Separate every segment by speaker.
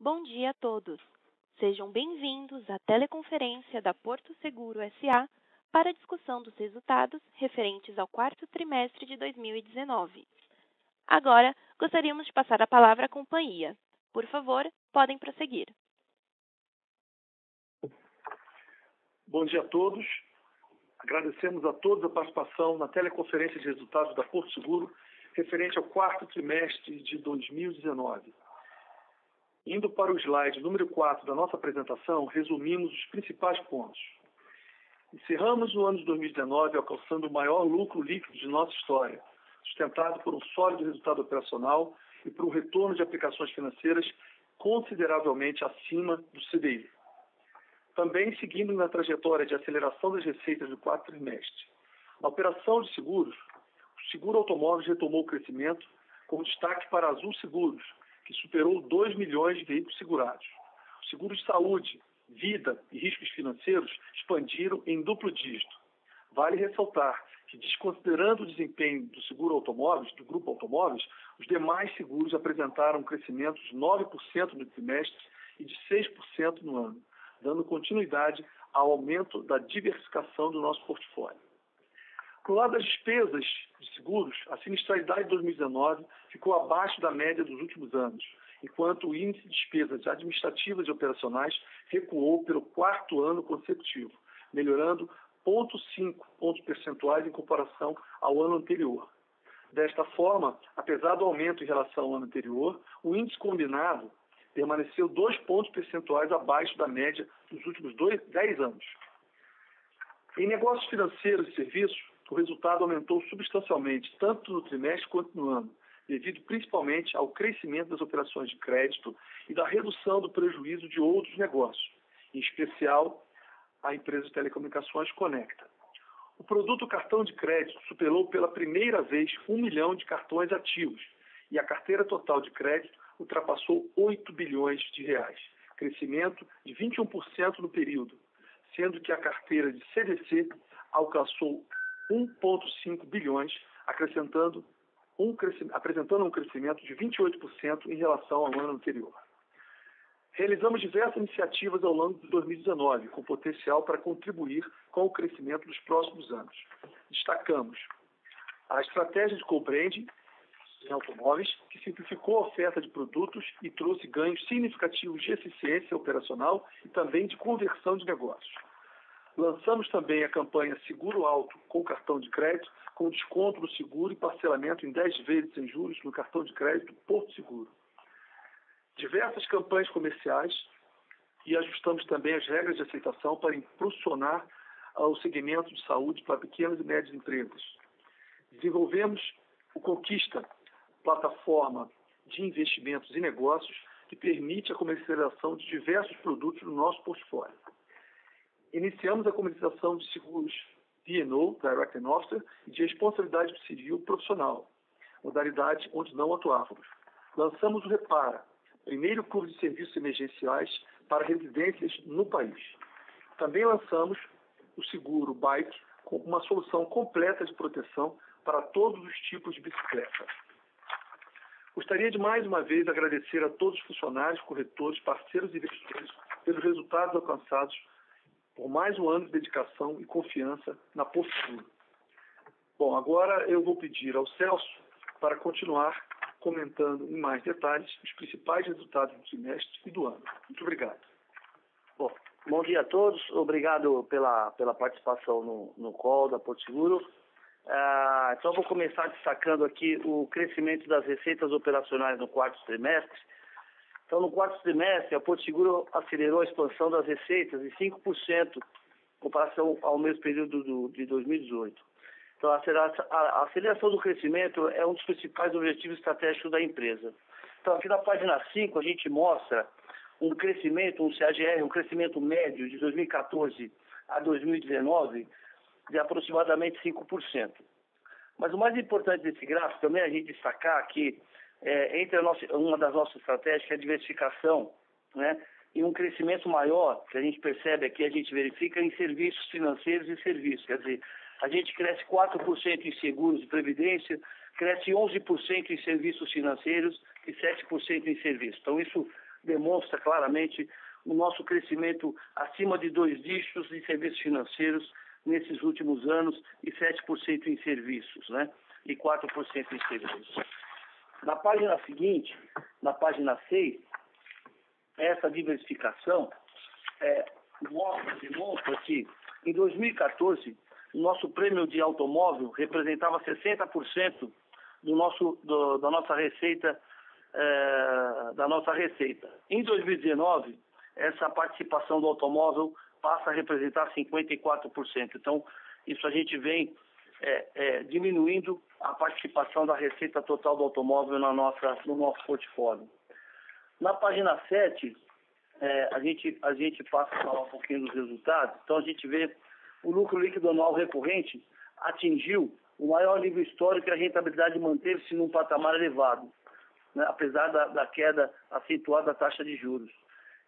Speaker 1: Bom dia a todos. Sejam bem-vindos à teleconferência da Porto Seguro SA para a discussão dos resultados referentes ao quarto trimestre de 2019. Agora, gostaríamos de passar a palavra à companhia. Por favor, podem prosseguir.
Speaker 2: Bom dia a todos. Agradecemos a todos a participação na teleconferência de resultados da Porto Seguro referente ao quarto trimestre de 2019. Indo para o slide número 4 da nossa apresentação, resumimos os principais pontos. Encerramos o ano de 2019 alcançando o maior lucro líquido de nossa história, sustentado por um sólido resultado operacional e por um retorno de aplicações financeiras consideravelmente acima do CDI. Também seguindo na trajetória de aceleração das receitas do quarto trimestre. Na operação de seguros, o seguro automóveis retomou o crescimento, com destaque para a Azul Seguros, que superou 2 milhões de veículos segurados. Os seguros de saúde, vida e riscos financeiros expandiram em duplo dígito. Vale ressaltar que, desconsiderando o desempenho do seguro automóveis, do grupo automóveis, os demais seguros apresentaram um crescimento de 9% no trimestre e de 6% no ano, dando continuidade ao aumento da diversificação do nosso portfólio. No lado das despesas de seguros, a sinistralidade de 2019 ficou abaixo da média dos últimos anos, enquanto o índice de despesas administrativas e operacionais recuou pelo quarto ano consecutivo, melhorando 0,5 pontos percentuais em comparação ao ano anterior. Desta forma, apesar do aumento em relação ao ano anterior, o índice combinado permaneceu 2 pontos percentuais abaixo da média dos últimos 10 anos. Em negócios financeiros e serviços, o resultado aumentou substancialmente, tanto no trimestre quanto no ano, devido principalmente ao crescimento das operações de crédito e da redução do prejuízo de outros negócios, em especial a empresa de telecomunicações Conecta. O produto cartão de crédito superou pela primeira vez 1 milhão de cartões ativos e a carteira total de crédito ultrapassou 8 bilhões de reais, crescimento de 21% no período, sendo que a carteira de CDC alcançou 1,5 bilhões, apresentando um crescimento de 28% em relação ao ano anterior. Realizamos diversas iniciativas ao longo de 2019, com potencial para contribuir com o crescimento dos próximos anos. Destacamos a estratégia de co-branding em automóveis, que simplificou a oferta de produtos e trouxe ganhos significativos de eficiência operacional e também de conversão de negócios. Lançamos também a campanha Seguro Auto com cartão de crédito, com desconto no seguro e parcelamento em 10 vezes sem juros no cartão de crédito Porto Seguro. Diversas campanhas comerciais e ajustamos também as regras de aceitação para impulsionar o segmento de saúde para pequenas e médias empresas. Desenvolvemos o Conquista, plataforma de investimentos e negócios que permite a comercialização de diversos produtos no nosso portfólio. Iniciamos a comercialização de seguros D&O, Direct and Officer, e de responsabilidade civil profissional, modalidade onde não atuávamos. Lançamos o Repara, primeiro clube de serviços emergenciais para residências no país. Também lançamos o seguro Bike, com uma solução completa de proteção para todos os tipos de bicicleta. Gostaria de mais uma vez agradecer a todos os funcionários, corretores, parceiros e investidores pelos resultados alcançados por mais um ano de dedicação e confiança na Porto Seguro. Bom, agora eu vou pedir ao Celso para continuar comentando em mais detalhes os principais resultados do trimestre e do ano. Muito obrigado.
Speaker 3: Bom dia a todos. Obrigado pela participação no call da Porto Seguro. Então, vou começar destacando aqui o crescimento das receitas operacionais no quarto trimestre. Então, no quarto trimestre, a Porto Seguro acelerou a expansão das receitas em 5% em comparação ao mesmo período de 2018. Então, a aceleração do crescimento é um dos principais objetivos estratégicos da empresa. Então, aqui na página 5, a gente mostra um crescimento, um CAGR, um crescimento médio de 2014 a 2019 de aproximadamente 5%. Mas o mais importante desse gráfico também é a gente destacar que uma das nossas estratégias é a diversificação, né? E um crescimento maior, que a gente percebe aqui, a gente verifica em serviços financeiros e serviços. Quer dizer, a gente cresce 4% em seguros e previdência, cresce 11% em serviços financeiros e 7% em serviços. Então, isso demonstra claramente o nosso crescimento acima de 2 dígitos em serviços financeiros nesses últimos anos e 7% em serviços, né? E 4% em serviços. Na página seguinte, na página 6, essa diversificação demonstra que em 2014 o nosso prêmio de automóvel representava 60% da nossa receita. Em 2019, essa participação do automóvel passa a representar 54%. Então, isso a gente vem diminuindo a participação da receita total do automóvel no nosso portfólio. Na página 7, a gente passa a falar um pouquinho dos resultados. Então, a gente vê o lucro líquido anual recorrente atingiu o maior nível histórico e a rentabilidade manteve-se num patamar elevado, né, apesar da queda acentuada da taxa de juros,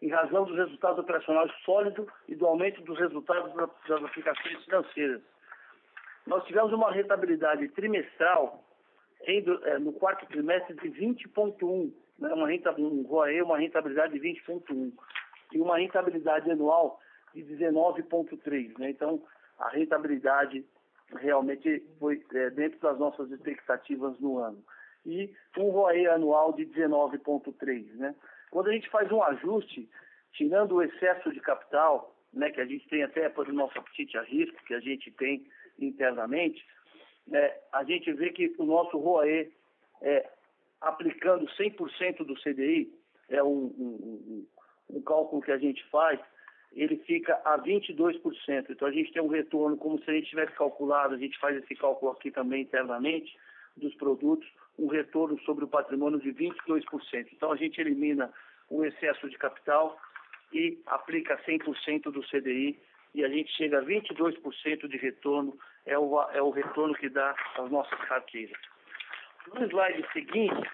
Speaker 3: em razão dos resultados operacionais sólidos e do aumento dos resultados das aplicações financeiras. Nós tivemos uma rentabilidade trimestral no quarto trimestre de 20,1%, né, um ROE, uma rentabilidade de 20,1%, e uma rentabilidade anual de 19,3%. Né? Então, a rentabilidade realmente foi dentro das nossas expectativas no ano. E um ROE anual de 19,3%. Né? Quando a gente faz um ajuste, tirando o excesso de capital, né, que a gente tem até por o nosso apetite a risco, que a gente tem internamente, a gente vê que o nosso ROE, aplicando 100% do CDI, um cálculo que a gente faz, ele fica a 22%. Então, a gente tem um retorno, como se a gente tivesse calculado, a gente faz esse cálculo aqui também internamente, dos produtos, um retorno sobre o patrimônio de 22%. Então, a gente elimina o excesso de capital e aplica 100% do CDI, e a gente chega a 22% de retorno, é o retorno que dá às nossas carteiras. No slide seguinte,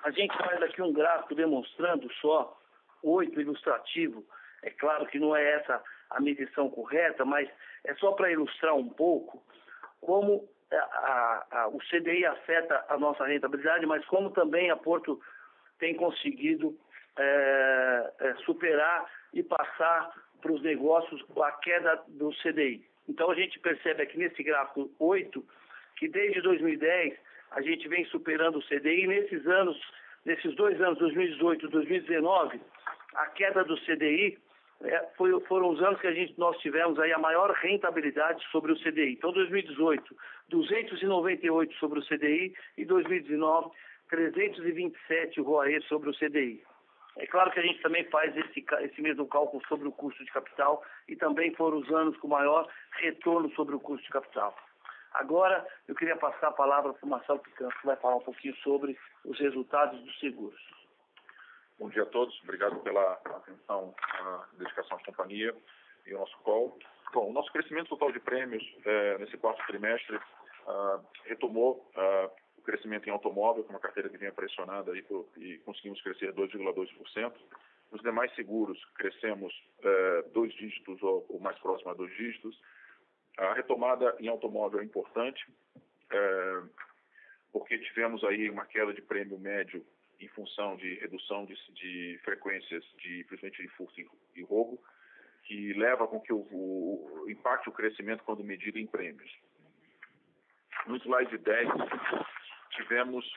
Speaker 3: a gente faz aqui um gráfico demonstrando só 8 ilustrativo. É claro que não é essa a medição correta, mas é só para ilustrar um pouco como o CDI afeta a nossa rentabilidade, mas como também a Porto tem conseguido superar e passar para os negócios a queda do CDI. Então, a gente percebe aqui nesse gráfico 8, que desde 2010 a gente vem superando o CDI, e nesses 2 anos, 2018 e 2019, a queda do CDI foram os anos que nós tivemos aí a maior rentabilidade sobre o CDI. Então, 2018, 298 sobre o CDI, e 2019, 327 ROE sobre o CDI. É claro que a gente também faz esse mesmo cálculo sobre o custo de capital, e também foram os anos com maior retorno sobre o custo de capital. Agora, eu queria passar a palavra para o Marcelo Picanço, que vai falar um pouquinho sobre os resultados dos seguros.
Speaker 4: Bom dia a todos, obrigado pela atenção, a dedicação à companhia e ao nosso call. Bom, o nosso crescimento total de prêmios nesse quarto trimestre retomou o crescimento em automóvel, com uma carteira que vinha pressionada e conseguimos crescer 2,2%. Nos demais seguros, crescemos 2 dígitos ou mais próximo a 2 dígitos. A retomada em automóvel é importante, porque tivemos aí uma queda de prêmio médio em função de redução de frequências, principalmente de furto e roubo, que leva com que o impacte o crescimento quando medido em prêmios. No slide 10, tivemos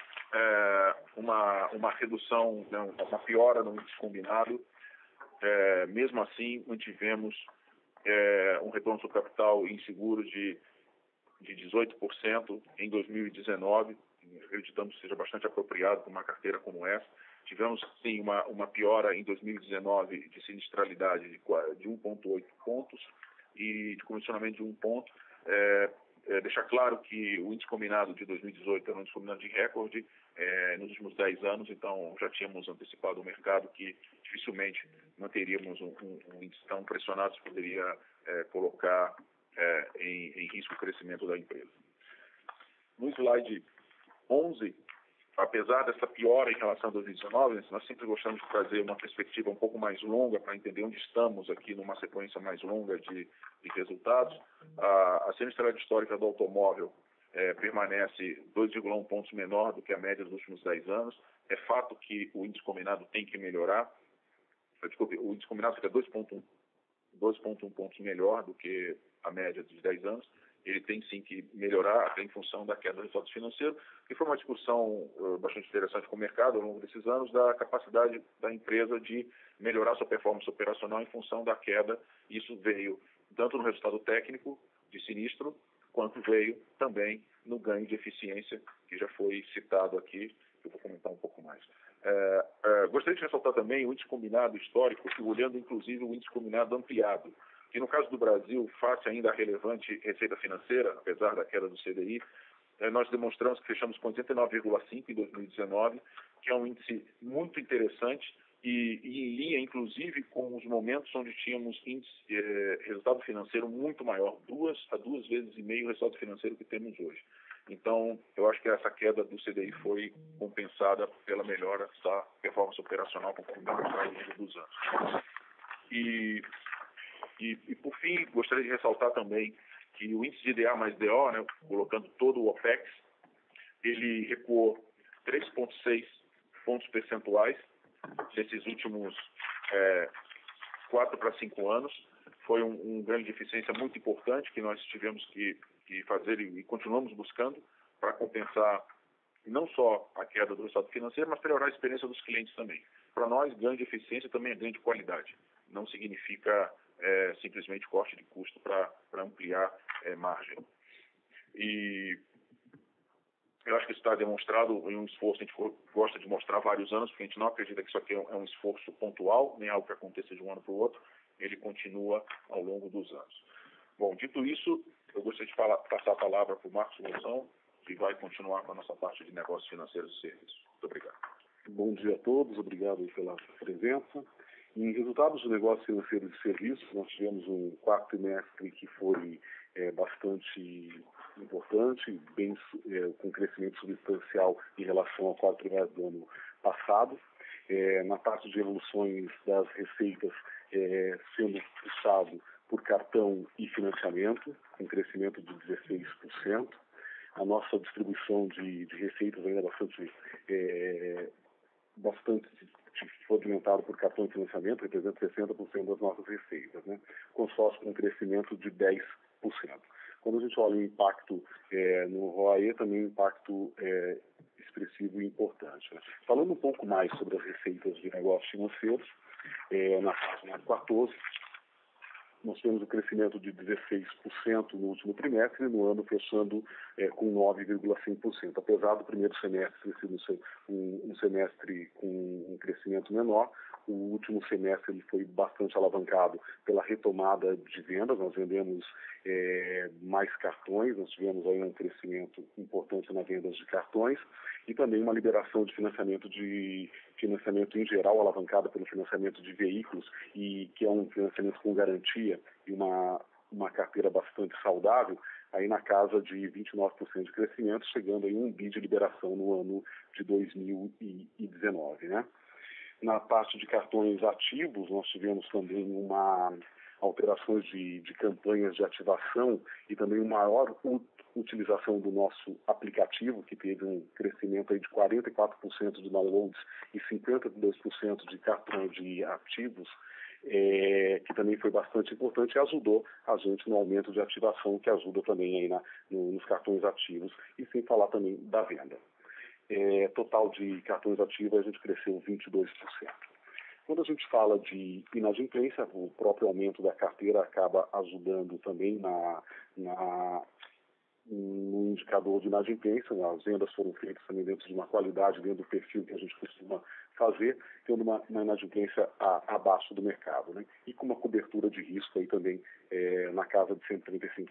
Speaker 4: uma redução, uma piora no índice combinado. Mesmo assim, mantivemos um retorno sobre capital em seguros de 18% em 2019. Acreditamos que seja bastante apropriado para uma carteira como essa. Tivemos, sim, uma piora em 2019 de sinistralidade de 1,8 pontos e de comissionamento de 1 ponto. Deixar claro que o índice combinado de 2018 era um índice combinado de recorde nos últimos 10 anos, então já tínhamos antecipado o mercado que dificilmente manteríamos um índice tão pressionado, que poderia colocar em risco o crescimento da empresa. No slide 11, apesar dessa piora em relação a 2019, nós sempre gostamos de trazer uma perspectiva um pouco mais longa para entender onde estamos aqui numa sequência mais longa de resultados. A sinistralidade histórica do automóvel permanece 2,1 pontos menor do que a média dos últimos 10 anos. É fato que o índice combinado tem que melhorar. Desculpe, o índice combinado fica 2,1 pontos melhor do que a média dos 10 anos. Ele tem sim que melhorar até em função da queda do resultado financeiro, que foi uma discussão bastante interessante com o mercado ao longo desses anos, da capacidade da empresa de melhorar sua performance operacional em função da queda. Isso veio tanto no resultado técnico de sinistro, quanto veio também no ganho de eficiência, que já foi citado aqui, que eu vou comentar um pouco mais. Gostaria de ressaltar também o índice combinado histórico, olhando inclusive o índice combinado ampliado, que no caso do Brasil, face ainda à relevante receita financeira, apesar da queda do CDI, nós demonstramos que fechamos com 89,5 em 2019, que é um índice muito interessante e em linha, inclusive, com os momentos onde tínhamos resultado financeiro muito maior, 2 a 2,5 vezes o resultado financeiro que temos hoje. Então, eu acho que essa queda do CDI foi compensada pela melhora da performance operacional conforme ao longo dos anos. E, por fim, gostaria de ressaltar também que o índice de DA mais DO, né, colocando todo o OPEX, ele recuou 3,6 pontos percentuais nesses últimos 4 para 5 anos. Foi um ganho de eficiência muito importante que nós tivemos que fazer e continuamos buscando para compensar não só a queda do resultado financeiro, mas melhorar a experiência dos clientes também. Para nós, ganho de eficiência também é ganho de qualidade. Não significa simplesmente corte de custo para ampliar margem. E eu acho que isso está demonstrado em um esforço, a gente gosta de mostrar há vários anos, porque a gente não acredita que isso aqui é um esforço pontual, nem algo que aconteça de um ano para o outro, ele continua ao longo dos anos. Bom, dito isso, eu gostaria de passar a palavra para o Marcos Loução, que vai continuar com a nossa parte de negócios financeiros e serviços. Muito obrigado.
Speaker 5: Bom dia a todos, obrigado pela presença. Em resultados de negócios financeiros e serviços, nós tivemos um quarto trimestre que foi bastante importante, com crescimento substancial em relação ao quarto trimestre do ano passado. Na parte de evoluções das receitas, sendo puxado por cartão e financiamento, com crescimento de 16%. A nossa distribuição de receitas ainda é bastante fragmentado por cartão e financiamento, representa 60% das nossas receitas, né? Consórcio com um crescimento de 10%. Quando a gente olha o impacto no ROAE, também um impacto expressivo e importante, né? Falando um pouco mais sobre as receitas de negócios financeiros, na página 14, nós temos um crescimento de 16% no último trimestre, e no ano fechando com 9,5%. Apesar do primeiro semestre ser um semestre com um crescimento menor, o último semestre ele foi bastante alavancado pela retomada de vendas. Nós vendemos mais cartões, nós tivemos aí um crescimento importante nas vendas de cartões e também uma liberação de financiamento em geral, alavancada pelo financiamento de veículos, e que é um financiamento com garantia e uma carteira bastante saudável, aí na casa de 29% de crescimento, chegando aí 1 bi de liberação no ano de 2019, né? Na parte de cartões ativos, nós tivemos também alterações de campanhas de ativação e também uma maior utilização do nosso aplicativo, que teve um crescimento aí de 44% de downloads e 52% de cartões de ativos, que também foi bastante importante e ajudou a gente no aumento de ativação, que ajuda também aí nos cartões ativos, e sem falar também da venda. Total de cartões ativos, a gente cresceu 22%. Quando a gente fala de inadimplência, o próprio aumento da carteira acaba ajudando também no indicador de inadimplência. As vendas foram feitas também dentro de uma qualidade, dentro do perfil que a gente costuma fazer, tendo uma inadimplência abaixo do mercado, né? E com uma cobertura de risco aí também na casa de 135%.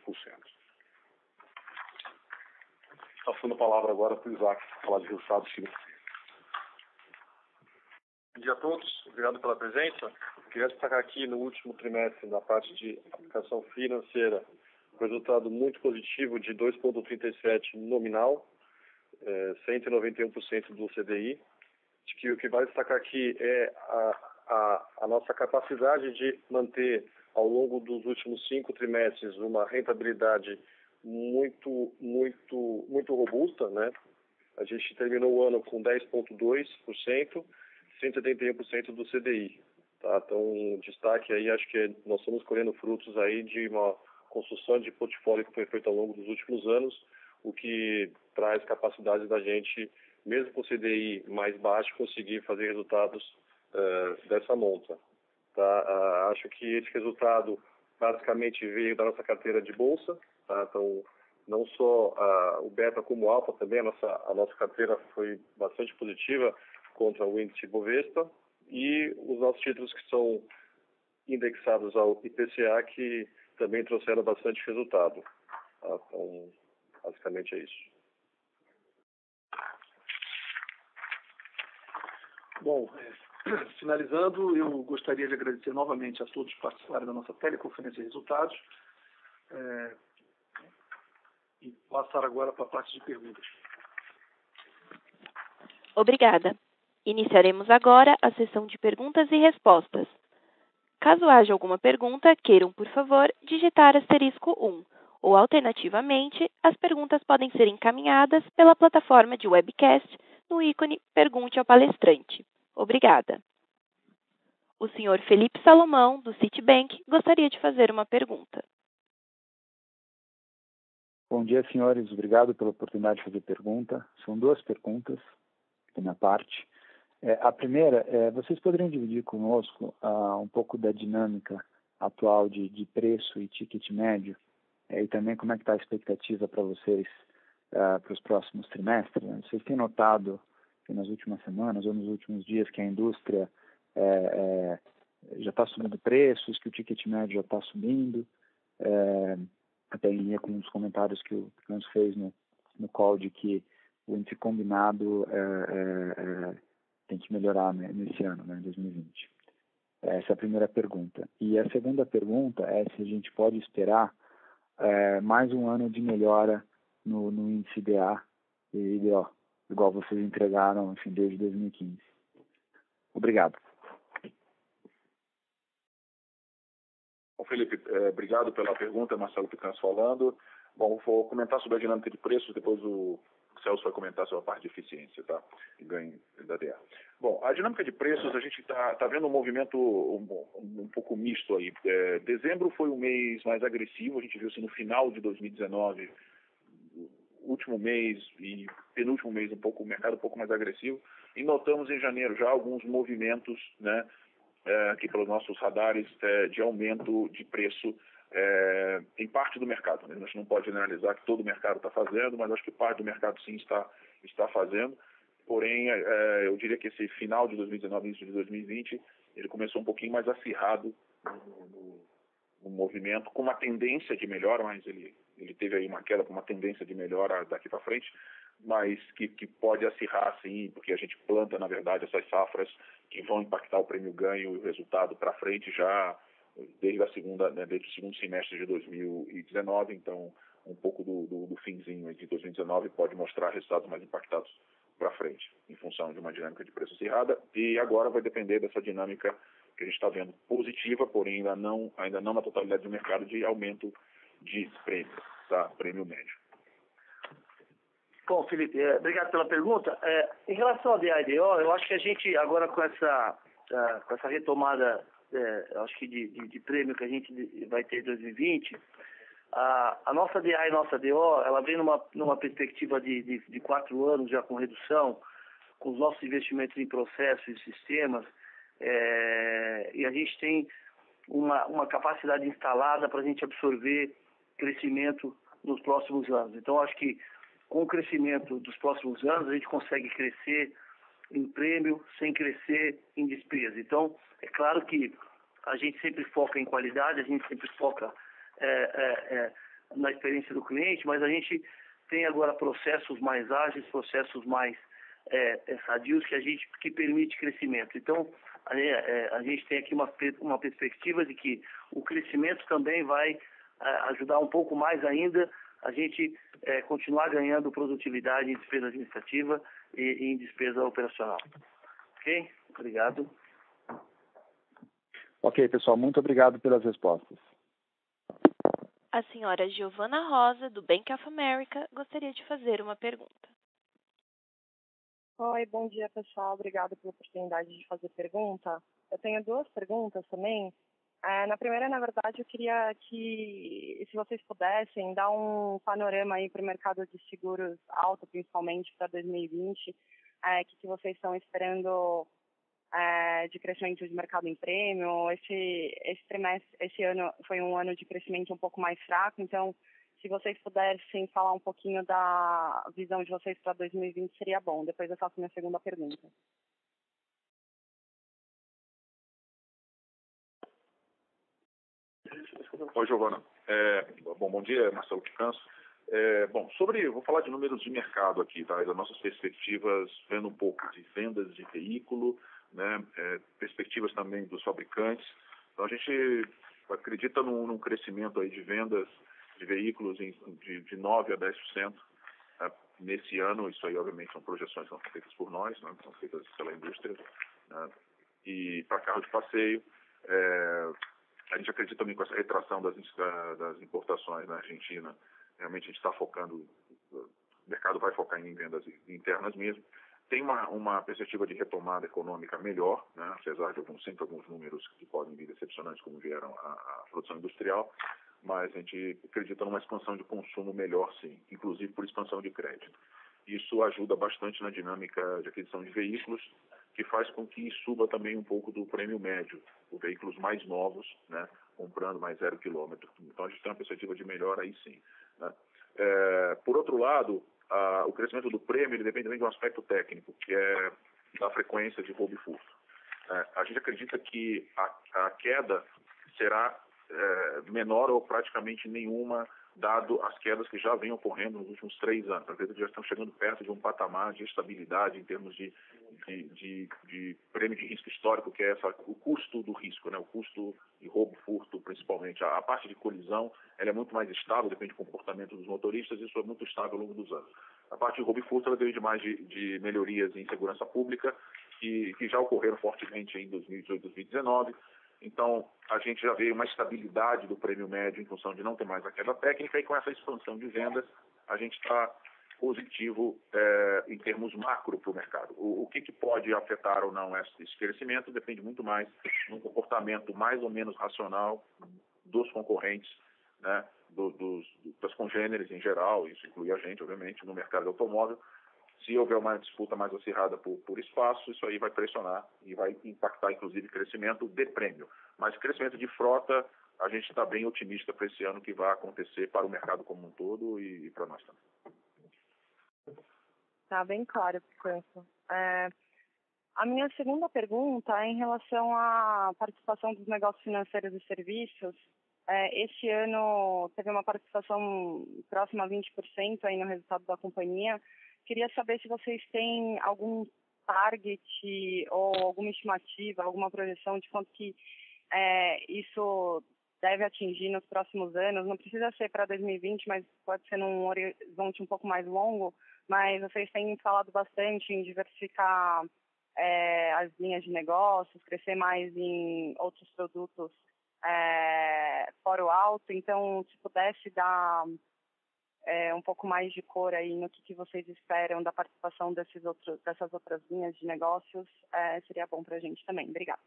Speaker 5: Passando a palavra agora para o Isaac, para falar de resultados financeiros.
Speaker 6: Bom dia a todos, obrigado pela presença. Eu queria destacar aqui no último trimestre, na parte de aplicação financeira, um resultado muito positivo de 2,37 nominal, 191% do CDI. Acho que o que vai destacar aqui é a nossa capacidade de manter, ao longo dos últimos 5 trimestres, uma rentabilidade muito robusta, né? a gente terminou o ano com 10,2%, 171% do CDI. Tá? Então, destaque aí, acho que nós estamos colhendo frutos aí de uma construção de portfólio que foi feita ao longo dos últimos anos, o que traz capacidade da gente, mesmo com o CDI mais baixo, conseguir fazer resultados dessa monta. Tá? Acho que esse resultado basicamente veio da nossa carteira de bolsa. Tá? Então, não só o beta como o alfa também, a nossa carteira foi bastante positiva contra o índice Bovespa, e os nossos títulos que são indexados ao IPCA, que também trouxeram bastante resultado. Tá? Então, basicamente é isso.
Speaker 2: Bom, finalizando, eu gostaria de agradecer novamente a todos que participaram da nossa teleconferência de resultados e passar agora para a parte de perguntas.
Speaker 1: Obrigada. Iniciaremos agora a sessão de perguntas e respostas. Caso haja alguma pergunta, queiram, por favor, digitar *1, ou, alternativamente, as perguntas podem ser encaminhadas pela plataforma de webcast no ícone Pergunte ao Palestrante. Obrigada. O senhor Felipe Salomão, do Citibank, gostaria de fazer uma pergunta.
Speaker 7: Bom dia, senhores. Obrigado pela oportunidade de fazer pergunta. São duas perguntas da minha parte. A primeira, vocês poderiam dividir conosco um pouco da dinâmica atual de preço e ticket médio, e também como é que está a expectativa para vocês para os próximos trimestres? Né? Vocês têm notado que nas últimas semanas ou nos últimos dias que a indústria já está subindo preços, que o ticket médio já está subindo, até em linha com um dos comentários que o Câncio fez no call de que o índice combinado tem que melhorar, né, nesse ano, né, em 2020. Essa é a primeira pergunta. E a segunda pergunta é se a gente pode esperar mais um ano de melhora no índice DA e IDO, igual vocês entregaram, enfim, desde 2015. Obrigado.
Speaker 4: Bom, Felipe, obrigado pela pergunta, Marcelo Picanço falando. Bom, vou comentar sobre a dinâmica de preços, depois o Celso vai comentar sobre a parte de eficiência, tá? E ganho da DA. Bom, a dinâmica de preços, a gente está vendo um movimento um pouco misto aí. Dezembro foi um mês mais agressivo, a gente viu assim no final de 2019, último mês e penúltimo mês o mercado um pouco mais agressivo, e notamos em janeiro já alguns movimentos, né, aqui pelos nossos radares, de aumento de preço em parte do mercado. A gente não pode generalizar que todo o mercado está fazendo, mas acho que parte do mercado sim está fazendo. Porém, eu diria que esse final de 2019, início de 2020, ele começou um pouquinho mais acirrado no movimento, com uma tendência de melhora, mas ele teve aí uma queda com uma tendência de melhora daqui para frente, mas que pode acirrar sim, porque a gente planta, na verdade, essas safras que vão impactar o prêmio ganho e o resultado para frente já desde o segundo semestre de 2019, então um pouco do finzinho de 2019 pode mostrar resultados mais impactados para frente, em função de uma dinâmica de preço acirrada, e agora vai depender dessa dinâmica que a gente está vendo positiva, porém ainda não na totalidade do mercado, de aumento de prêmio, tá? Prêmio médio.
Speaker 3: Bom, Felipe, obrigado pela pergunta. Em relação ao DA e IDO, eu acho que a gente agora com essa retomada, acho que de prêmio que a gente vai ter em 2020, a nossa DA e a nossa DO, ela vem numa perspectiva de 4 anos já com redução, com os nossos investimentos em processos e sistemas, e a gente tem uma capacidade instalada para a gente absorver crescimento nos próximos anos. Então, acho que com o crescimento dos próximos anos, a gente consegue crescer em prêmio sem crescer em despesa. Então, é claro que a gente sempre foca em qualidade, a gente sempre foca na experiência do cliente, mas a gente tem agora processos mais ágeis, processos mais sadios que permite crescimento. Então, a gente tem aqui uma perspectiva de que o crescimento também vai ajudar um pouco mais ainda a gente continuar ganhando produtividade em despesa administrativa e em despesa operacional. Ok? Obrigado.
Speaker 7: Ok, pessoal. Muito obrigado pelas respostas.
Speaker 1: A senhora Giovana Rosa, do Bank of America, gostaria de fazer uma pergunta.
Speaker 8: Oi, bom dia, pessoal. Obrigada pela oportunidade de fazer pergunta. Eu tenho duas perguntas também. Na primeira, na verdade, eu queria que, se vocês pudessem, dar um panorama aí para o mercado de seguros alto, principalmente para 2020, que vocês estão esperando de crescimento de mercado em prêmio. Esse ano foi um ano de crescimento um pouco mais fraco, então, se vocês pudessem falar um pouquinho da visão de vocês para 2020, seria bom. Depois eu faço minha segunda pergunta.
Speaker 4: Oi, Giovana. Bom dia, Marcelo Picanso. Vou falar de números de mercado aqui, tá? Das nossas perspectivas, vendo um pouco de vendas de veículo, né? Perspectivas também dos fabricantes. Então, a gente acredita num crescimento aí de vendas de veículos de 9% a 10%. Nesse ano, isso aí, obviamente, são projeções que são feitas por nós, né? São feitas pela indústria. Né? E para carro de passeio, a gente acredita também com essa retração das importações na Argentina. Realmente a gente está focando, o mercado vai focar em vendas internas mesmo. Tem uma perspectiva de retomada econômica melhor, né? Apesar de sempre alguns números que podem vir decepcionantes, como vieram a produção industrial, mas a gente acredita numa expansão de consumo melhor, sim, inclusive por expansão de crédito. Isso ajuda bastante na dinâmica de aquisição de veículos, que faz com que suba também um pouco do prêmio médio, os veículos mais novos, né, comprando mais 0 quilômetro. Então, a gente tem uma perspectiva de melhora aí sim. Né? Por outro lado, o crescimento do prêmio ele depende também de um aspecto técnico, que é da frequência de roubo e furto. A gente acredita que a queda será menor ou praticamente nenhuma, dado as quedas que já vêm ocorrendo nos últimos 3 anos. Acredito que já estamos chegando perto de um patamar de estabilidade em termos de prêmio de risco histórico, que é o custo do risco, né? O custo de roubo, furto, principalmente. A parte de colisão ela é muito mais estável, depende do comportamento dos motoristas, isso é muito estável ao longo dos anos. A parte de roubo e furto ela depende mais de melhorias em segurança pública, que já ocorreram fortemente em 2018 e 2019. Então, a gente já vê uma estabilidade do prêmio médio em função de não ter mais a queda técnica, e com essa expansão de vendas, a gente está positivo em termos macro para o mercado. O que pode afetar ou não esse crescimento depende muito mais de um comportamento mais ou menos racional dos concorrentes, né, das congêneres em geral, isso inclui a gente, obviamente, no mercado de automóvel. Se houver uma disputa mais acirrada por espaço, isso aí vai pressionar e vai impactar, inclusive, crescimento de prêmio. Mas crescimento de frota, a gente está bem otimista para esse ano que vai acontecer para o mercado como um todo e para nós também.
Speaker 8: Tá bem claro, Picanso. A minha segunda pergunta é em relação à participação dos negócios financeiros e serviços. Esse ano teve uma participação próxima a 20% aí no resultado da companhia. Queria saber se vocês têm algum target ou alguma estimativa, alguma projeção de quanto que isso deve atingir nos próximos anos. Não precisa ser para 2020, mas pode ser num horizonte um pouco mais longo. Mas vocês têm falado bastante em diversificar as linhas de negócios, crescer mais em outros produtos fora o auto. Então, se pudesse dar um pouco mais de cor aí no que vocês esperam da participação dessas outras linhas de negócios, seria bom para a gente também. Obrigada.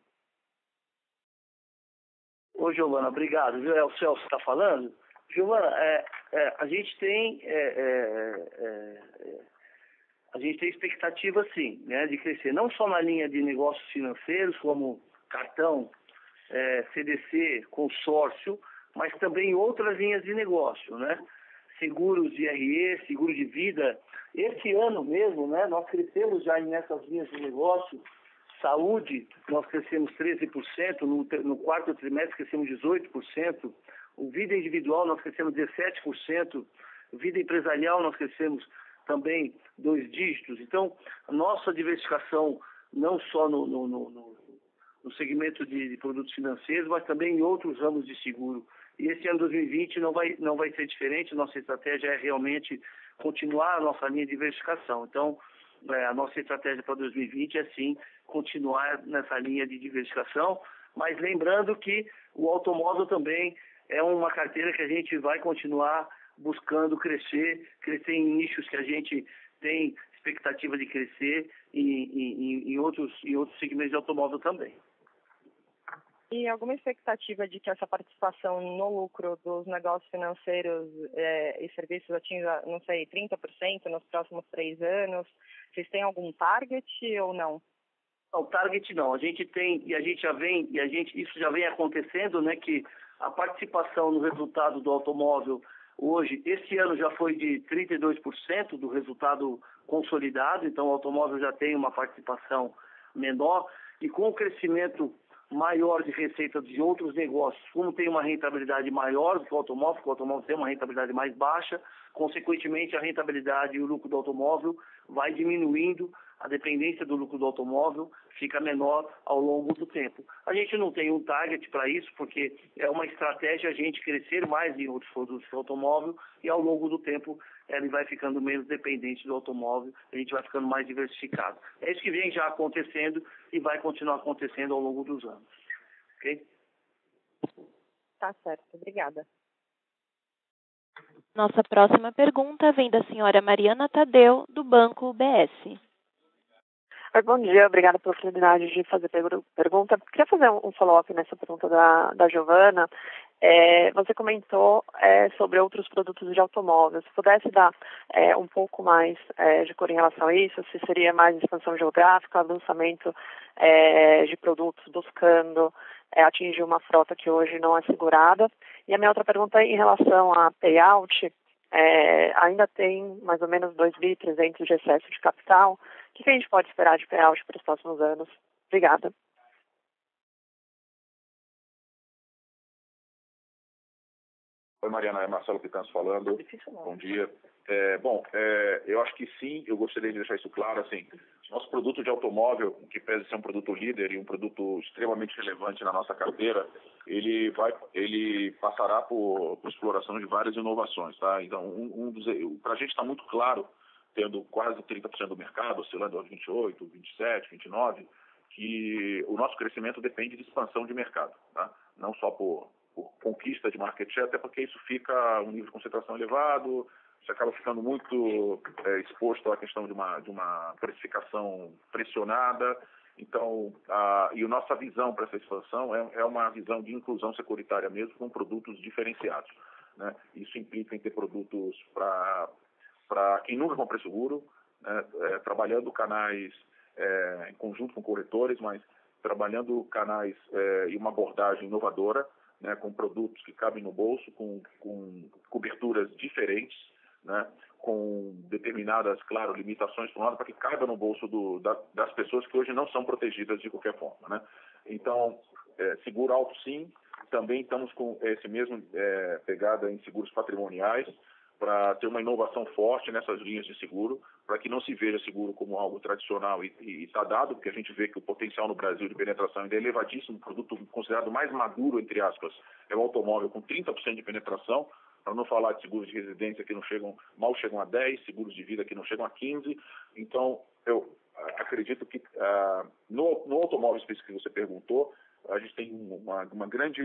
Speaker 3: Ô, Giovana, obrigado. É o Celso que está falando? Giovana, a gente tem expectativa, sim, né, de crescer, não só na linha de negócios financeiros, como cartão, CDC, consórcio, mas também outras linhas de negócio, né? Seguros de IRE, seguro de vida. Esse ano mesmo, né, nós crescemos já nessas linhas de negócio. Saúde, nós crescemos 13%, no quarto trimestre crescemos 18%, o vida individual nós crescemos 17%, vida empresarial nós crescemos também 2 dígitos. Então, a nossa diversificação não só no segmento de produtos financeiros, mas também em outros ramos de seguro. E esse ano 2020 não vai ser diferente. Nossa estratégia é realmente continuar a nossa linha de diversificação. Então, a nossa estratégia para 2020 é, sim, continuar nessa linha de diversificação, mas lembrando que o automóvel também é uma carteira que a gente vai continuar buscando crescer em nichos que a gente tem expectativa de crescer em outros segmentos de automóvel também.
Speaker 8: E alguma expectativa de que essa participação no lucro dos negócios financeiros e serviços atinja, não sei, 30% nos próximos 3 anos? Vocês têm algum target ou não?
Speaker 3: Não, target não. A gente tem, isso já vem acontecendo, né, que a participação no resultado do automóvel hoje, esse ano já foi de 32% do resultado consolidado, então o automóvel já tem uma participação menor, e com o crescimento maior de receita de outros negócios, como tem uma rentabilidade maior do que o automóvel tem uma rentabilidade mais baixa, consequentemente a rentabilidade e o lucro do automóvel vai diminuindo, a dependência do lucro do automóvel fica menor ao longo do tempo. A gente não tem um target para isso, porque é uma estratégia a gente crescer mais em outros produtos do automóvel e ao longo do tempo ele vai ficando menos dependente do automóvel, a gente vai ficando mais diversificado. É isso que vem já acontecendo e vai continuar acontecendo ao longo dos anos. Ok?
Speaker 8: Tá certo, obrigada.
Speaker 1: Nossa próxima pergunta vem da senhora Mariana Tadeu, do Banco UBS.
Speaker 9: Bom dia, obrigada pela oportunidade de fazer pergunta. Queria fazer um follow-up nessa pergunta da Giovana. Você comentou sobre outros produtos de automóvel. Se pudesse dar um pouco mais de cor em relação a isso, se seria mais expansão geográfica, lançamento de produtos buscando atingir uma frota que hoje não é segurada. E a minha outra pergunta é em relação a payout. Ainda tem mais ou menos 2.300 bilhões de excesso de capital. O que a gente pode esperar de payout para os próximos anos? Obrigada.
Speaker 4: Oi, Mariana, é Marcelo Pitanço falando. Bom dia. Eu acho que sim, eu gostaria de deixar isso claro, assim, nosso produto de automóvel, que pese ser um produto líder e um produto extremamente relevante na nossa carteira, ele passará por exploração de várias inovações, tá? Então, para a gente está muito claro, tendo quase 30% do mercado, oscilando aos 28, 27, 29, que o nosso crescimento depende de expansão de mercado, tá? Não só por conquista de market share, até porque isso fica a um nível de concentração elevado, você acaba ficando muito exposto à questão de uma precificação pressionada. Então, e a nossa visão para essa expansão é uma visão de inclusão securitária mesmo, com produtos diferenciados, né? Isso implica em ter produtos para quem nunca comprou seguro, né? Trabalhando canais em conjunto com corretores, mas trabalhando canais e uma abordagem inovadora, né? Com produtos que cabem no bolso, com coberturas diferentes, né? Com determinadas, claro, limitações para um lado, para que caiba no bolso das pessoas que hoje não são protegidas de qualquer forma, né? Então, seguro alto sim, também estamos com esse mesmo pegada em seguros patrimoniais, para ter uma inovação forte nessas linhas de seguro, para que não se veja seguro como algo tradicional e está dado, porque a gente vê que o potencial no Brasil de penetração ainda é elevadíssimo, o produto considerado mais maduro, entre aspas, é o automóvel com 30% de penetração, para não falar de seguros de residência que mal chegam a 10, seguros de vida que não chegam a 15. Então, eu acredito que no automóvel específico que você perguntou, a gente tem um grande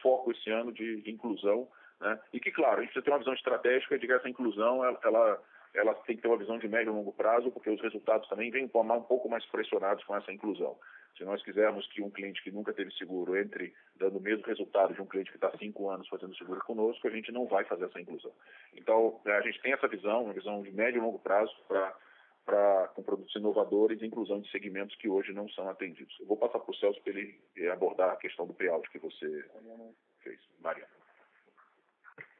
Speaker 4: foco esse ano de inclusão, né? E que, claro, a gente precisa ter uma visão estratégica de que essa inclusão ela tem que ter uma visão de médio e longo prazo, porque os resultados também vêm um pouco mais pressionados com essa inclusão. Se nós quisermos que um cliente que nunca teve seguro entre dando o mesmo resultado de um cliente que está há 5 anos fazendo seguro conosco, a gente não vai fazer essa inclusão. Então, a gente tem essa visão, uma visão de médio e longo prazo com produtos inovadores e inclusão de segmentos que hoje não são atendidos. Eu vou passar para o Celso para ele abordar a questão do payout que você fez. Mariana.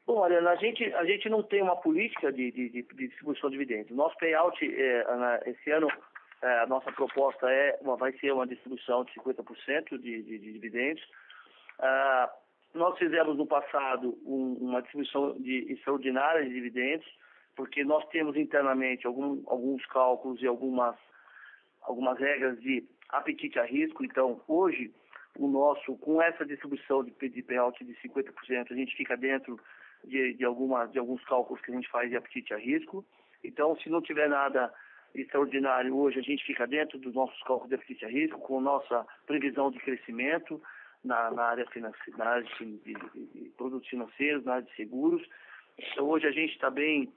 Speaker 3: Bom, olha, a gente não tem uma política de distribuição de dividendos. Nosso payout, esse ano, a nossa proposta vai ser uma distribuição de 50% de dividendos. Nós fizemos no passado uma distribuição extraordinária de dividendos, porque nós temos internamente alguns cálculos e algumas regras de apetite a risco. Então, hoje, com essa distribuição de payout de 50%, a gente fica dentro de alguns cálculos que a gente faz de apetite a risco. Então, se não tiver nada extraordinário hoje, a gente fica dentro dos nossos cálculos de apetite a risco, com nossa previsão de crescimento na área financeira, na área de produtos financeiros, na área de seguros. Então, hoje a gente está bem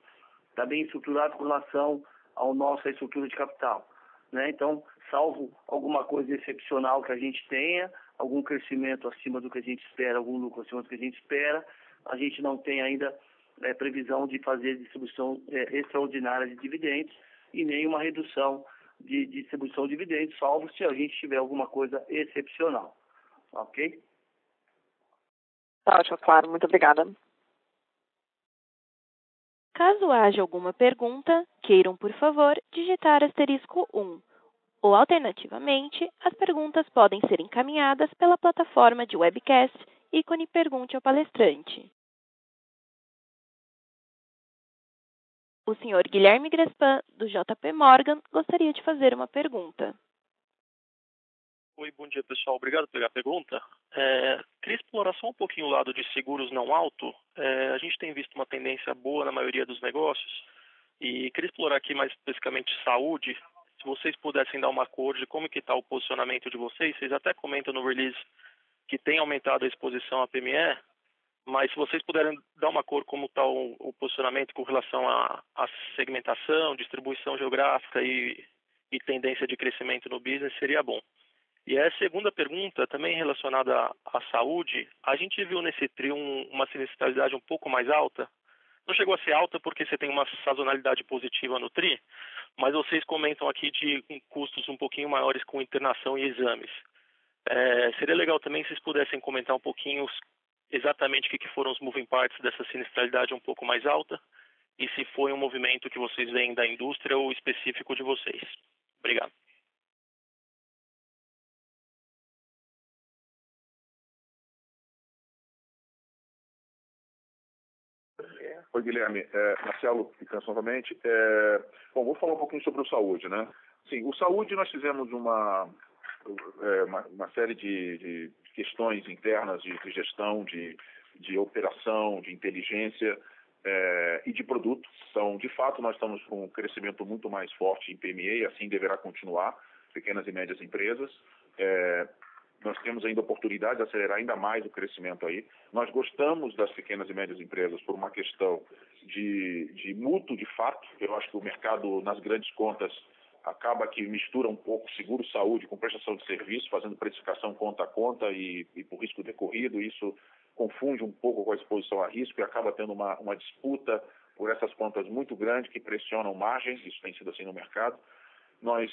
Speaker 3: está bem estruturado com relação à nossa estrutura de capital, né? Então, salvo alguma coisa excepcional que a gente tenha, algum crescimento acima do que a gente espera, algum lucro acima do que a gente espera, a gente não tem ainda previsão de fazer distribuição extraordinária de dividendos e nem uma redução de distribuição de dividendos, salvo se a gente tiver alguma coisa excepcional. Ok?
Speaker 9: Tá ótimo, claro. Muito obrigada.
Speaker 1: Caso haja alguma pergunta, queiram, por favor, digitar *1. Ou, alternativamente, as perguntas podem ser encaminhadas pela plataforma de webcast ícone Pergunte ao Palestrante. O senhor Guilherme Grespan, do JP Morgan, gostaria de fazer uma pergunta.
Speaker 10: Oi, bom dia, pessoal. Obrigado pela pergunta. Queria explorar só um pouquinho o lado de seguros não auto. A gente tem visto uma tendência boa na maioria dos negócios e queria explorar aqui mais especificamente saúde. Se vocês pudessem dar uma cor de como que está o posicionamento de vocês, vocês até comentam no release que tem aumentado a exposição à PME, mas se vocês puderem dar uma cor como está o posicionamento com relação à segmentação, distribuição geográfica e tendência de crescimento no business, seria bom. E a segunda pergunta, também relacionada à saúde, a gente viu nesse TRI uma sinistralidade um pouco mais alta. Não chegou a ser alta porque você tem uma sazonalidade positiva no TRI, mas vocês comentam aqui de custos um pouquinho maiores com internação e exames. Seria legal também se vocês pudessem comentar um pouquinho exatamente o que foram os moving parts dessa sinistralidade um pouco mais alta e se foi um movimento que vocês veem da indústria ou específico de vocês. Obrigado.
Speaker 4: Oi, Guilherme. Marcelo, Picanço novamente. Bom, vou falar um pouquinho sobre o saúde, né? Sim, o saúde nós fizemos uma série de questões internas de gestão, de operação, de inteligência e de produto. Então, de fato, nós estamos com um crescimento muito mais forte em PME e assim deverá continuar, pequenas e médias empresas. Nós temos ainda oportunidade de acelerar ainda mais o crescimento aí. Nós gostamos das pequenas e médias empresas por uma questão de mútuo, de fato. Eu acho que o mercado, nas grandes contas, acaba que mistura um pouco seguro-saúde com prestação de serviço, fazendo precificação conta a conta e por risco decorrido. Isso confunde um pouco com a exposição a risco e acaba tendo uma disputa por essas contas muito grande que pressionam margens. Isso tem sido assim no mercado. Nós...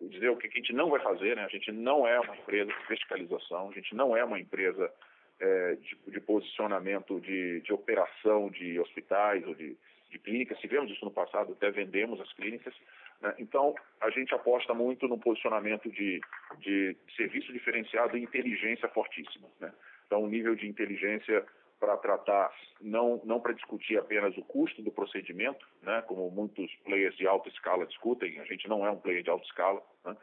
Speaker 4: dizer o que a gente não vai fazer, né? A gente não é uma empresa de verticalização, a gente não é uma empresa de posicionamento de operação de hospitais ou de clínicas. Tivemos isso no passado, até vendemos as clínicas, né? Então, a gente aposta muito no posicionamento de serviço diferenciado e inteligência fortíssima, né? Então, um nível de inteligência para tratar, não para discutir apenas o custo do procedimento, né, como muitos players de alta escala discutem. A gente não é um player de alta escala, né,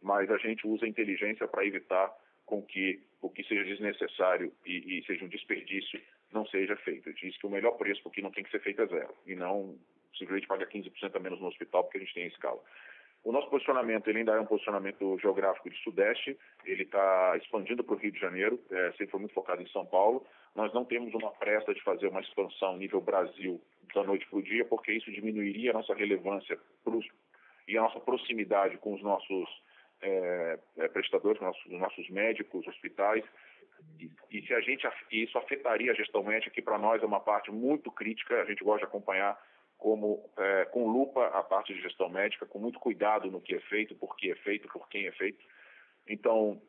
Speaker 4: mas a gente usa a inteligência para evitar com que o que seja desnecessário e seja um desperdício não seja feito. Diz que o melhor preço porque não tem que ser feito é zero, e não simplesmente pagar 15% a menos no hospital porque a gente tem a escala. O nosso posicionamento ele ainda é um posicionamento geográfico de Sudeste, ele está expandindo para o Rio de Janeiro, sempre foi muito focado em São Paulo. Nós não temos uma pressa de fazer uma expansão nível Brasil da noite para o dia, porque isso diminuiria a nossa relevância e a nossa proximidade com os nossos prestadores, os nossos médicos, hospitais, e isso afetaria a gestão médica, que para nós é uma parte muito crítica. A gente gosta de acompanhar com lupa a parte de gestão médica, com muito cuidado no que é feito, por que é feito, por quem é feito. Então,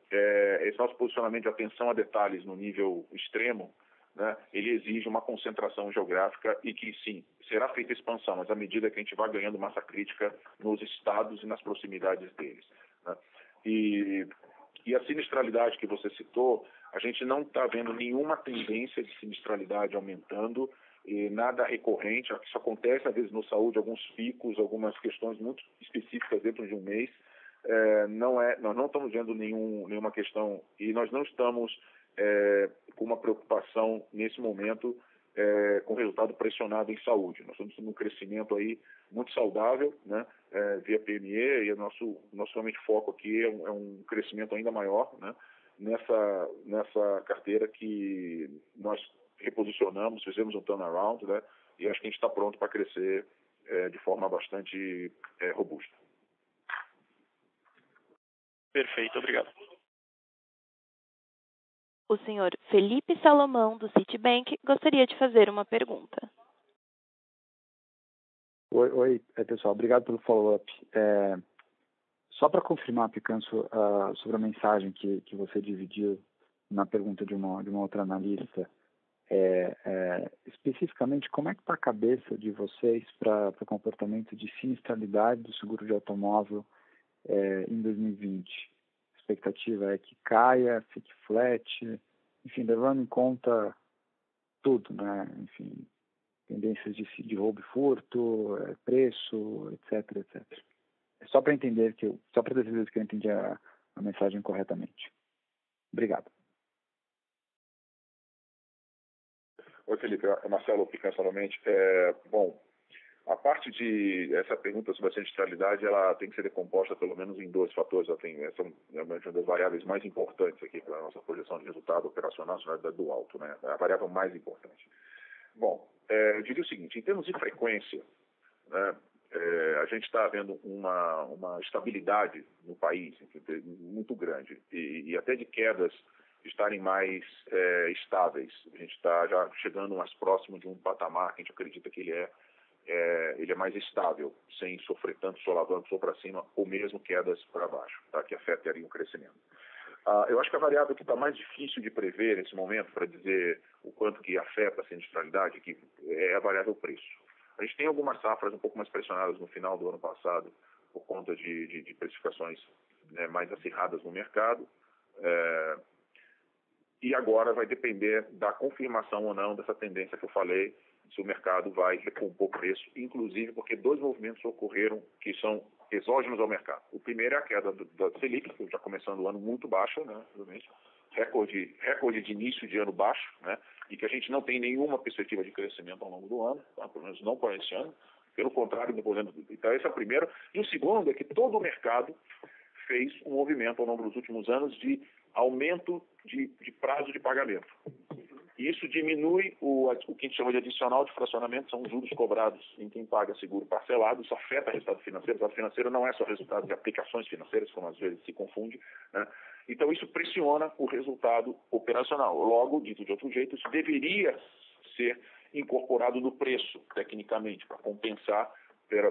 Speaker 4: esse nosso posicionamento de atenção a detalhes no nível extremo, né, ele exige uma concentração geográfica e que, sim, será feita expansão, mas à medida que a gente vai ganhando massa crítica nos estados e nas proximidades deles, né? E a sinistralidade que você citou, a gente não está vendo nenhuma tendência de sinistralidade aumentando, e nada recorrente. Isso acontece, às vezes, no saúde, alguns picos, algumas questões muito específicas dentro de um mês. Nós não estamos vendo nenhuma questão e nós não estamos com uma preocupação nesse momento com o resultado pressionado em saúde. Nós estamos tendo um crescimento aí muito saudável, né, via PME, e o nosso realmente foco aqui é um crescimento ainda maior, né, nessa carteira que nós reposicionamos, fizemos um turnaround, né, e acho que a gente está pronto para crescer de forma bastante robusta.
Speaker 10: Perfeito, obrigado.
Speaker 1: O senhor Felipe Salomão, do Citibank, gostaria de fazer uma pergunta.
Speaker 7: Oi, pessoal. Obrigado pelo follow-up. Só para confirmar, Picanço, sobre a mensagem que você dividiu na pergunta de uma outra analista, especificamente, como é que está a cabeça de vocês para o comportamento de sinistralidade do seguro de automóvel em 2020? A expectativa é que caia, fique flat, enfim, levando em conta tudo, né? Enfim, tendências de roubo e furto, preço, etc, etc. É só para entender só para ter certeza que eu entendi a mensagem corretamente. Obrigado.
Speaker 4: Oi, Felipe. Marcelo Picanço novamente. Bom, a parte essa pergunta sobre a sinistralidade, ela tem que ser decomposta pelo menos em 2 fatores. Essa é uma das variáveis mais importantes aqui para a nossa projeção de resultado operacional, do alto, né? É a variável mais importante. Bom, eu diria o seguinte, em termos de frequência, né, a gente está vendo uma estabilidade no país muito grande e até de quedas estarem mais estáveis. A gente está já chegando mais próximo de um patamar que a gente acredita que ele é mais estável, sem sofrer tanto solavancos ou para cima, ou mesmo quedas para baixo, tá? Que afetariam o crescimento. Eu acho que a variável que está mais difícil de prever nesse momento, para dizer o quanto que afeta a sinistralidade, é a variável preço. A gente tem algumas safras um pouco mais pressionadas no final do ano passado, por conta de precificações mais acirradas no mercado, e agora vai depender da confirmação ou não dessa tendência que eu falei, se o mercado vai recompor o preço, inclusive porque 2 movimentos ocorreram que são exógenos ao mercado. O primeiro é a queda da Selic, que já começando o ano muito baixa, né, recorde de início de ano baixo, né, e que a gente não tem nenhuma perspectiva de crescimento ao longo do ano, tá, pelo menos não para esse ano. Pelo contrário, então esse é o primeiro. E o segundo é que todo o mercado fez um movimento ao longo dos últimos anos de aumento de prazo de pagamento. E isso diminui o que a gente chama de adicional de fracionamento, são os juros cobrados em quem paga seguro parcelado. Isso afeta o resultado financeiro. O resultado financeiro não é só resultado de aplicações financeiras, como às vezes se confunde, né? Então isso pressiona o resultado operacional. Logo, dito de outro jeito, isso deveria ser incorporado no preço, tecnicamente, para compensar,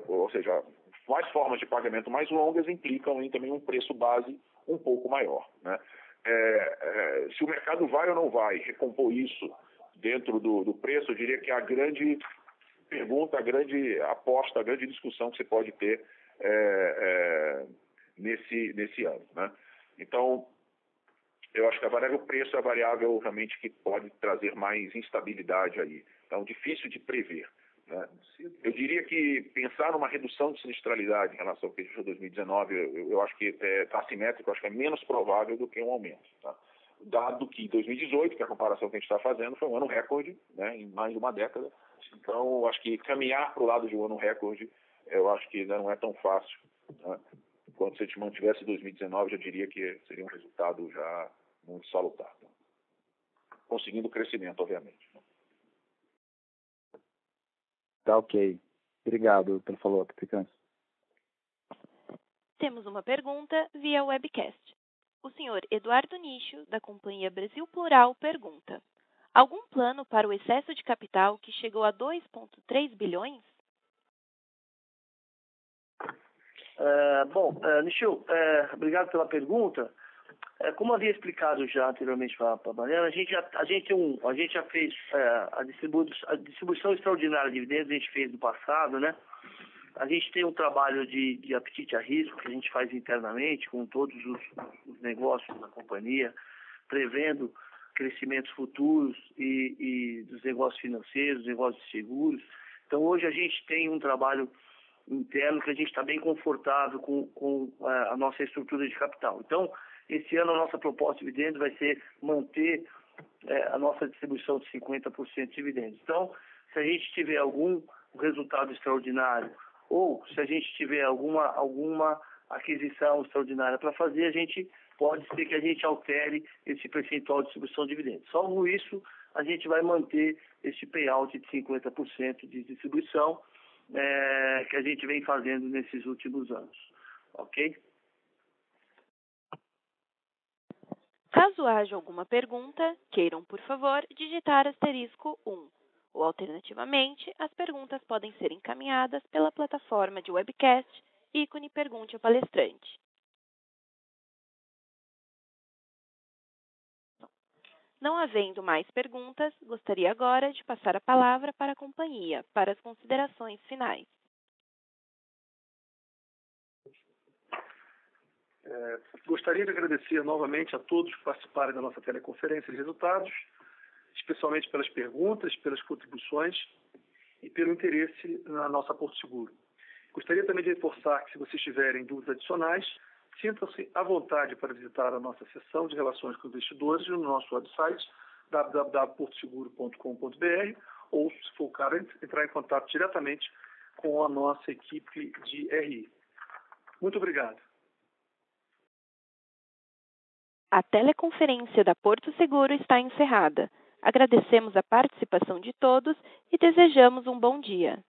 Speaker 4: ou seja, mais formas de pagamento mais longas implicam em também um preço base um pouco maior, né? Se o mercado vai ou não vai recompor isso dentro do preço, eu diria que a grande pergunta, a grande aposta, a grande discussão que você pode ter nesse ano, né? Então, eu acho que a variável preço é a variável realmente que pode trazer mais instabilidade aí. Então, difícil de prever, né? Eu diria que pensar numa redução de sinistralidade em relação ao que a gente fez em 2019, eu acho que está assimétrico, eu acho que é menos provável do que um aumento, tá? Dado que 2018, que é a comparação que a gente está fazendo, foi um ano recorde, né, em mais de uma década. Então, eu acho que caminhar para o lado de um ano recorde, eu acho que ainda não é tão fácil, né? Quando se a gente mantivesse 2019, eu diria que seria um resultado já muito salutar, né? Conseguindo crescimento, obviamente, né?
Speaker 7: Tá ok. Obrigado pelo follow-up, Picanço.
Speaker 1: Temos uma pergunta via webcast. O senhor Eduardo Nicho, da Companhia Brasil Plural, pergunta: algum plano para o excesso de capital que chegou a 2,3 bilhões?
Speaker 3: Nicho, obrigado pela pergunta. Como havia explicado já anteriormente para a Mariana, a gente já fez a distribuição extraordinária de dividendos, a gente fez no passado, né? A gente tem um trabalho de apetite a risco que a gente faz internamente com todos os negócios da companhia, prevendo crescimentos futuros e dos negócios financeiros, dos negócios de seguros. Então, hoje a gente tem um trabalho interno que a gente está bem confortável com a nossa estrutura de capital. Então, esse ano a nossa proposta de dividendos vai ser manter a nossa distribuição de 50% de dividendos. Então, se a gente tiver algum resultado extraordinário ou se a gente tiver alguma aquisição extraordinária para fazer, a gente pode ser que a gente altere esse percentual de distribuição de dividendos. Salvo isso, a gente vai manter esse payout de 50% de distribuição que a gente vem fazendo nesses últimos anos. Ok?
Speaker 1: Caso haja alguma pergunta, queiram, por favor, digitar *1, ou, alternativamente, as perguntas podem ser encaminhadas pela plataforma de webcast ícone Pergunte ao Palestrante. Não havendo mais perguntas, gostaria agora de passar a palavra para a companhia, para as considerações finais.
Speaker 2: Gostaria de agradecer novamente a todos que participaram da nossa teleconferência de resultados, especialmente pelas perguntas, pelas contribuições e pelo interesse na nossa Porto Seguro. Gostaria também de reforçar que, se vocês tiverem dúvidas adicionais, sintam-se à vontade para visitar a nossa seção de Relações com Investidores no nosso website www.portoseguro.com.br ou, se for o caso, entrar em contato diretamente com a nossa equipe de RI. Muito obrigado.
Speaker 1: A teleconferência da Porto Seguro está encerrada. Agradecemos a participação de todos e desejamos um bom dia.